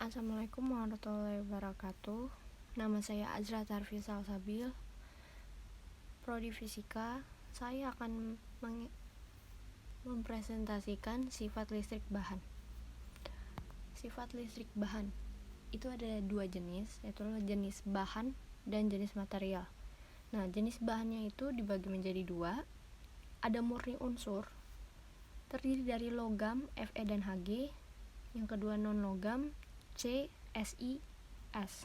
Assalamualaikum warahmatullahi wabarakatuh. Nama saya Azra Tarfi Salsabil, Prodi Fisika. Saya akan mempresentasikan sifat listrik bahan. Sifat listrik bahan itu ada dua jenis, yaitu jenis bahan dan jenis material. Nah, jenis bahannya itu dibagi menjadi dua. Ada murni unsur, terdiri dari logam Fe dan Hg. Yang kedua non logam C, Si, S.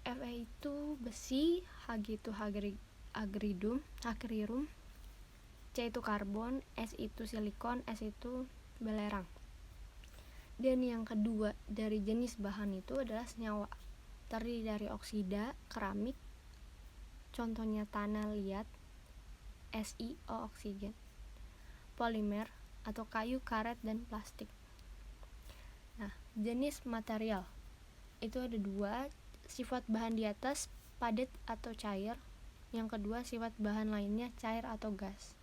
Fe itu besi, Hg itu hagrirum, C itu karbon, S itu silikon, S itu belerang. Dan yang kedua dari jenis bahan itu adalah senyawa, terdiri dari oksida, keramik, contohnya tanah liat, SiO oksigen, polimer atau kayu, karet, dan plastik. Nah, jenis material itu ada dua, sifat bahan di atas padat atau cair, yang kedua sifat bahan lainnya cair atau gas.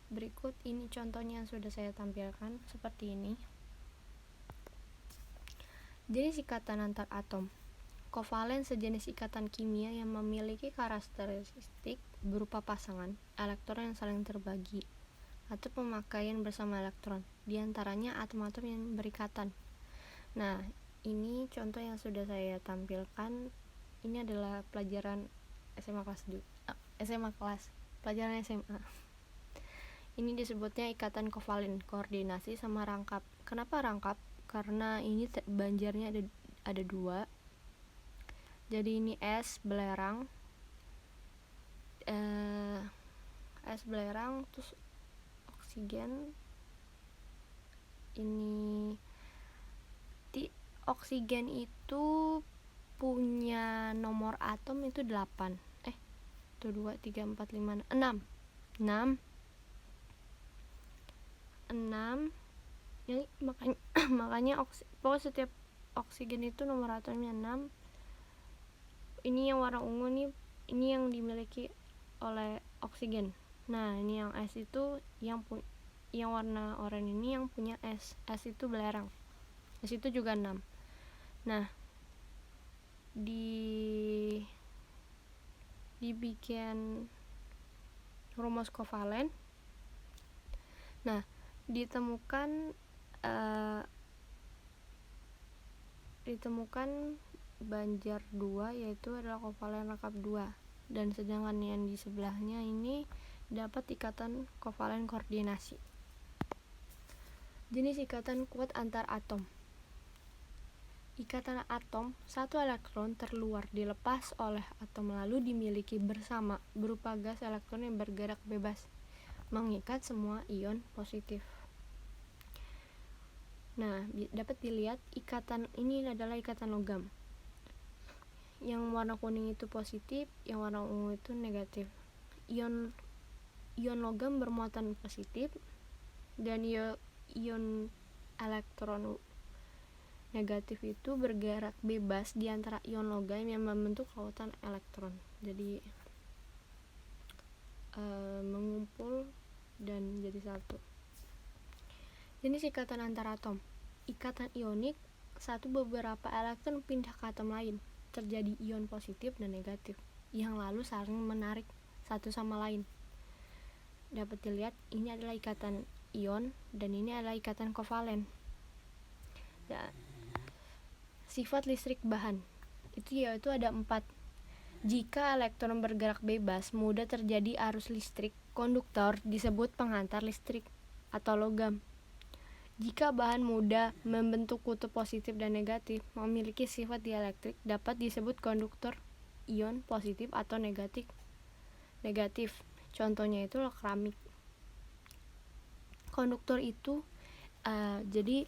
Berikut ini contohnya yang sudah saya tampilkan seperti ini. Jenis ikatan antar atom. Kovalen sejenis ikatan kimia yang memiliki karakteristik berupa pasangan elektron yang saling terbagi atau pemakaian bersama elektron, diantaranya atom-atom yang berikatan. Nah, ini contoh yang sudah saya tampilkan. Ini adalah pelajaran pelajaran SMA. Ini disebutnya ikatan kovalen, koordinasi sama rangkap. Kenapa rangkap? Karena ini banjarnya ada dua. Jadi ini es belerang, terus oksigen. Ini oksigen itu punya nomor atom itu 8. 1 2 3 4 5 6. 6. Jadi makanya pokoknya setiap oksigen itu nomor atomnya 6. Ini yang warna ungu nih, ini yang dimiliki oleh oksigen. Nah, ini yang S itu yang warna oranye ini yang punya S. S itu belerang. S itu juga 6. Nah, dibikin rumus kovalen. Nah, ditemukan banjar 2, yaitu adalah kovalen rangkap 2, dan sedangkan yang di sebelahnya ini dapat ikatan kovalen koordinasi. Jenis ikatan kuat antar atom. Ikatan atom, satu elektron terluar dilepas oleh atom lalu dimiliki bersama berupa gas elektron yang bergerak bebas, mengikat semua ion positif. Nah, dapat dilihat ikatan ini adalah ikatan logam. Yang warna kuning itu positif, yang warna ungu itu negatif. Ion logam bermuatan positif, dan ion elektron negatif itu bergerak bebas di antara ion logam yang membentuk lautan elektron. Jadi mengumpul dan jadi satu. Jenis ikatan antar atom. Ikatan ionik, satu beberapa elektron pindah ke atom lain, terjadi ion positif dan negatif yang lalu saling menarik satu sama lain. Dapat dilihat ini adalah ikatan ion dan ini adalah ikatan kovalen. Sifat listrik bahan itu yaitu ada 4. Jika elektron bergerak bebas, mudah terjadi arus listrik. Konduktor disebut pengantar listrik atau logam. Jika bahan mudah membentuk kutub positif dan negatif, memiliki sifat dielektrik, dapat disebut konduktor ion positif atau negatif. Contohnya itu keramik. Konduktor itu jadi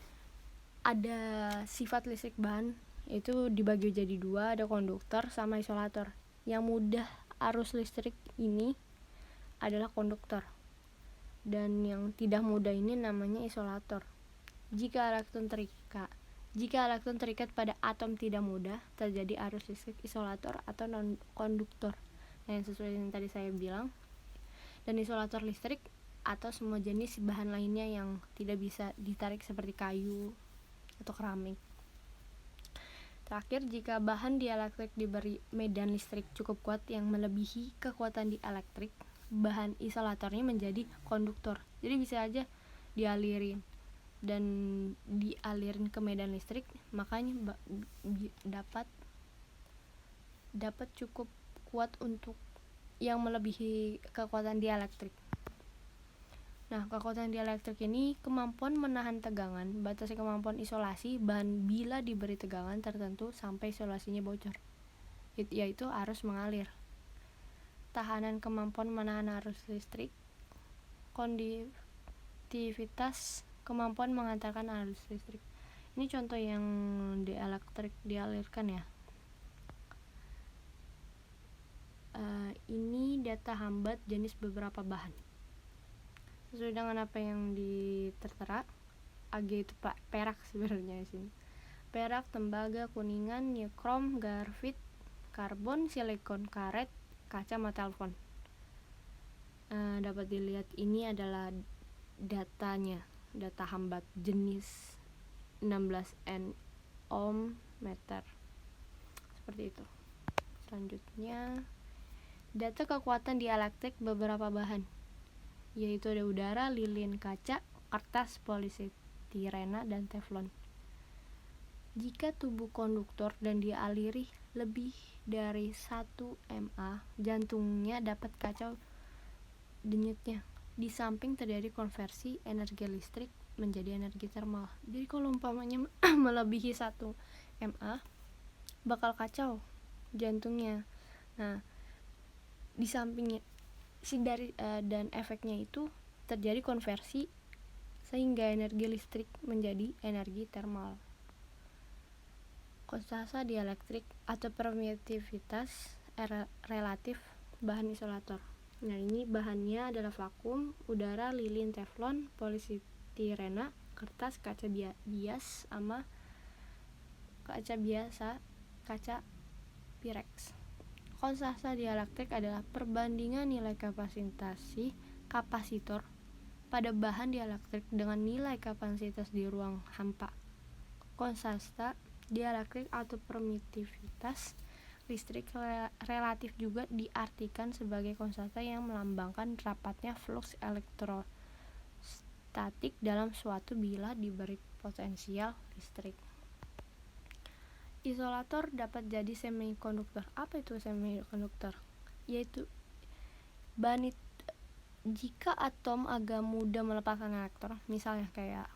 ada sifat listrik bahan itu dibagi jadi 2, ada konduktor sama isolator. Yang mudah arus listrik ini adalah konduktor, dan yang tidak mudah ini namanya isolator. Jika elektron terikat pada atom tidak mudah, terjadi arus listrik isolator atau non konduktor. Nah, yang sesuai yang tadi saya bilang. Dan isolator listrik atau semua jenis bahan lainnya yang tidak bisa ditarik seperti kayu, atau keramik. Terakhir, jika bahan dielektrik diberi medan listrik cukup kuat yang melebihi kekuatan dielektrik, bahan isolatornya menjadi konduktor. Jadi bisa aja dialirin ke medan listrik, makanya dapat cukup kuat untuk yang melebihi kekuatan dielektrik. Nah, kekuatan dielektrik ini kemampuan menahan tegangan, batasi kemampuan isolasi bahan bila diberi tegangan tertentu sampai isolasinya bocor, yaitu arus mengalir. Tahanan kemampuan menahan arus listrik, konduktivitas kemampuan mengantarkan arus listrik. Ini contoh yang dielektrik dialirkan ya. Ini data hambat jenis beberapa bahan. Sesuai dengan apa yang tertera, Ag itu perak sebenarnya di sini. Perak, tembaga, kuningan, krom, grafit, karbon, silikon, karet, kaca, sama telepon. Dapat dilihat ini adalah datanya, data hambat jenis 16 ohm meter. Seperti itu. Selanjutnya, data kekuatan dielektrik beberapa bahan, yaitu ada udara, lilin, kaca, kertas, poliestirena, dan teflon. Jika tubuh konduktor dan dialiri lebih dari 1 mA, jantungnya dapat kacau denyutnya. Di samping terjadi konversi energi listrik menjadi energi termal. Jadi kalau umpamanya melebihi 1 mA, bakal kacau jantungnya. Nah, di sampingnya dan efeknya itu terjadi konversi sehingga energi listrik menjadi energi termal. Konstanta dielektrik atau permitivitas relatif bahan isolator. Nah, ini bahannya adalah vakum, udara, lilin, teflon, poliestirena, kertas, kaca bias, sama kaca biasa, kaca Pyrex. Konstanta dielektrik adalah perbandingan nilai kapasitor pada bahan dielektrik dengan nilai kapasitas di ruang hampa. Konstanta dielektrik atau permitivitas listrik relatif juga diartikan sebagai konstanta yang melambangkan rapatnya flux elektrostatik dalam suatu bila diberi potensial listrik. Isolator dapat jadi semikonduktor. Apa itu semikonduktor? Yaitu jika atom agak mudah melepaskan elektron, misalnya kayak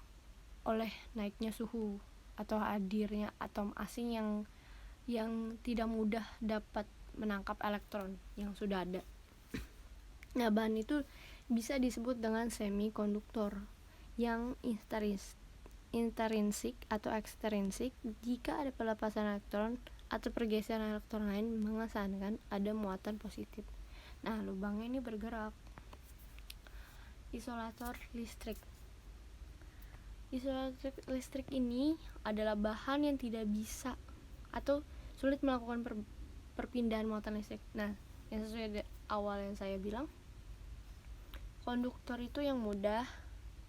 oleh naiknya suhu atau hadirnya atom asing yang tidak mudah dapat menangkap elektron yang sudah ada. Nah, bahan itu bisa disebut dengan semikonduktor yang intrinsik atau ekstrinsik jika ada pelepasan elektron atau pergeseran elektron lain mengesankan ada muatan positif. Nah, lubangnya ini bergerak. Isolator listrik. Isolator listrik ini adalah bahan yang tidak bisa atau sulit melakukan perpindahan muatan listrik. Nah, yang sesuai awal yang saya bilang, konduktor itu yang mudah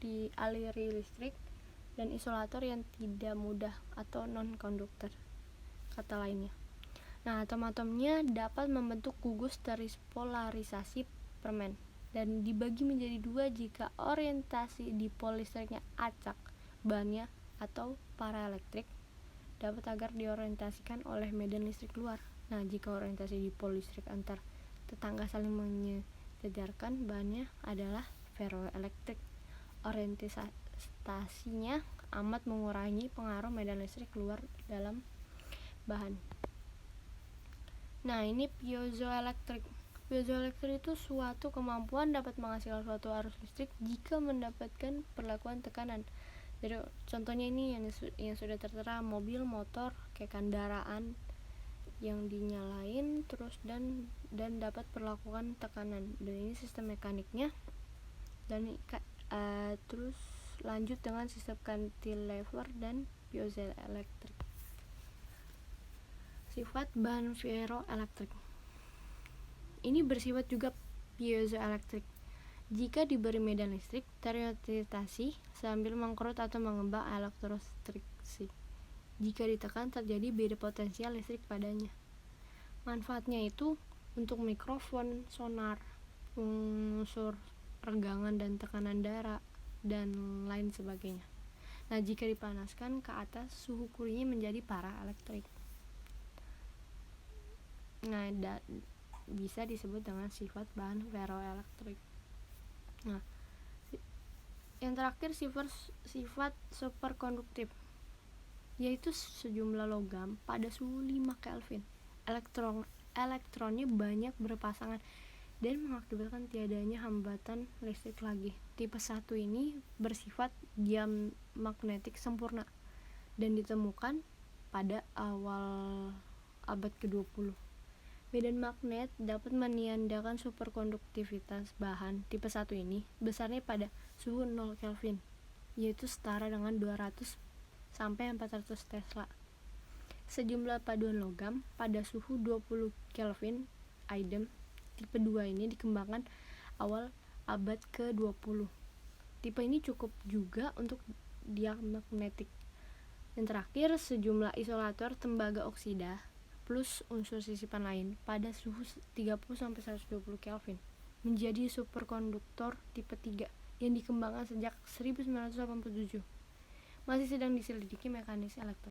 dialiri listrik, dan isolator yang tidak mudah atau non-konduktor, kata lainnya. Nah, atom-atomnya dapat membentuk gugus terispolarisasi permen dan dibagi menjadi dua jika orientasi dipol listriknya acak. Bahannya atau paraelektrik dapat agar diorientasikan oleh medan listrik luar. Nah, jika orientasi dipol listrik antar tetangga saling menyejajarkan, bahannya adalah ferroelektrik. Orientasinya amat mengurangi pengaruh medan listrik keluar dalam bahan. Nah, ini piezoelektrik. Piezoelektrik itu suatu kemampuan dapat menghasilkan suatu arus listrik jika mendapatkan perlakuan tekanan. Jadi contohnya ini yang sudah tertera, mobil, motor, kayak kendaraan yang dinyalain terus dan dapat perlakuan tekanan. Dan ini sistem mekaniknya. Dan terus lanjut dengan sistem cantilever dan piezoelektrik. Sifat bahan ferroelektrik. Ini bersifat juga piezoelektrik. Jika diberi medan listrik, terorientasi sambil mengkerut atau mengembang elektrostrik besi. Jika ditekan terjadi beda potensial listrik padanya. Manfaatnya itu untuk mikrofon, sonar, unsur regangan dan tekanan darah, dan lain sebagainya. Nah, jika dipanaskan ke atas, suhu kurinya menjadi paraelektrik. Nah, bisa disebut dengan sifat bahan ferroelektrik. Nah, yang terakhir sifat superkonduktif, yaitu sejumlah logam pada suhu 5 Kelvin. Elektronnya banyak berpasangan dan mengakibatkan tiadanya hambatan listrik lagi. Tipe 1 ini bersifat diamagnetik sempurna dan ditemukan pada awal abad ke-20. Medan magnet dapat meniadakan superkonduktivitas bahan tipe 1 ini besarnya pada suhu 0 Kelvin, yaitu setara dengan 200 sampai 400 Tesla. Sejumlah paduan logam pada suhu 20 Kelvin idem tipe 2 ini dikembangkan awal abad ke-20. Tipe ini cukup juga untuk diamagnetik. Yang terakhir, sejumlah isolator tembaga oksida plus unsur sisipan lain pada suhu 30 sampai 120 Kelvin menjadi superkonduktor tipe 3 yang dikembangkan sejak 1987. Masih sedang diselidiki mekanisme elektronik.